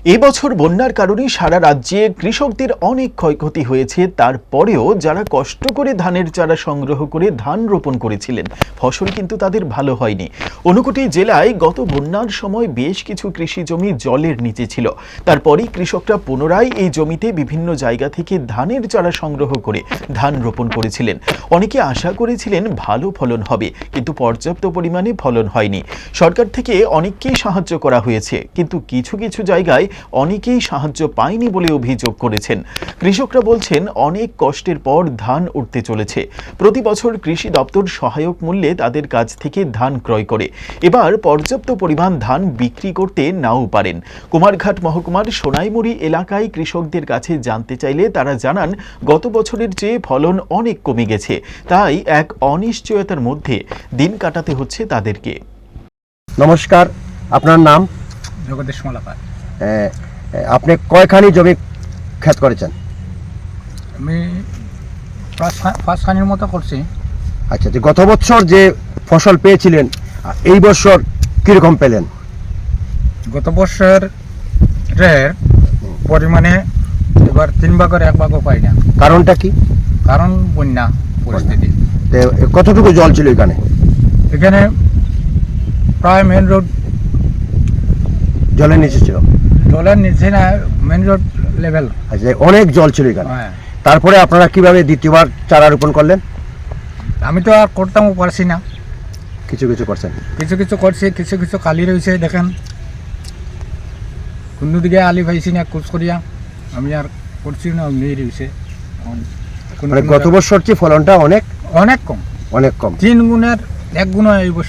এবছর বন্যার কারণে সারা রাজ্যে কৃষকদের অনেক ক্ষয়ক্ষতি হয়েছে। তারপরেও যারা কষ্ট করে ধানের চারা সংগ্রহ করে ধান রোপণ করেছিলেন, ফসল কিন্তু তাদের ভালো হয়নি। ঊনকোটি জেলায় গত বন্যার সময় বেশ কিছু কৃষি জমি জলের নিচে ছিল। তারপরেই কৃষকরা পুনরায় এই জমিতে বিভিন্ন জায়গা থেকে ধানের চারা সংগ্রহ করে ধান রোপণ করেছিলেন। অনেকে আশা করেছিলেন ভালো ফলন হবে, কিন্তু পর্যাপ্ত পরিমাণে ফলন হয়নি। সরকার থেকে অনেককেই সাহায্য করা হয়েছে, কিন্তু কিছু কিছু জায়গায় অনেকেই সাহায্য পায়নি বলে অভিযোগ করেছেন। কৃষকরা বলছেন অনেক কষ্টের পর ধান উঠতে চলেছে। প্রতি বছর কৃষি দপ্তর সহায়ক মূল্যে তাদের কাছ থেকে ধান ক্রয় করে। এবার পর্যাপ্ত পরিমাণ ধান বিক্রি করতে নাও পারেন। কুমারঘাট মহকুমার সোনাইমুড়ি এলাকায় কৃষকদের কাছে জানতে চাইলে তারা জানান, গত বছরের চেয়ে ফলন অনেক কমে গেছে, তাই এক অনিশ্চয়তার মধ্যে দিন কাটাতে হচ্ছে তাদেরকে। নমস্কার, আপনার নাম? জগদীশ মালাকার। আপনি কয়খানি জমি ক্ষেত করেছেন? আমি পাঁচ খানির মতো করছি। আচ্ছা, যে গত বছর যে ফসল পেয়েছিলেন, এই বছর কিরকম পেলেন? গত বছরের পরিমাণে এবার 3 ভাগের 1 ভাগও পাই না। কারণটা কি? কারণ বন্যা পরিস্থিতি। কতটুকু জল ছিল এখানে? এখানে প্রায় মেন রোড জলের নিচে ছিল। জলের নিচে না, মেন রোড লেভেল। আচ্ছা, অনেক জল ছিল এখানে। হ্যাঁ, তারপরে আপনারা কিভাবে দ্বিতীয়বার চারা রোপণ করলেন? আমি তো আর করতেও পারছি না। কিছু কিছু করছেন? কিছু কিছু করছি, কিছু কিছু কালি রয়েছে। দেখেন, অন্যদিকে আলি পাইছি না কুচ করিয়া, আমি আর করছি না, অমনি রয়েছে। মানে গত বছর চেয়ে ফলনটা অনেক অনেক কম, অনেক কম। 3 গুণের 1 গুণ এই বছর।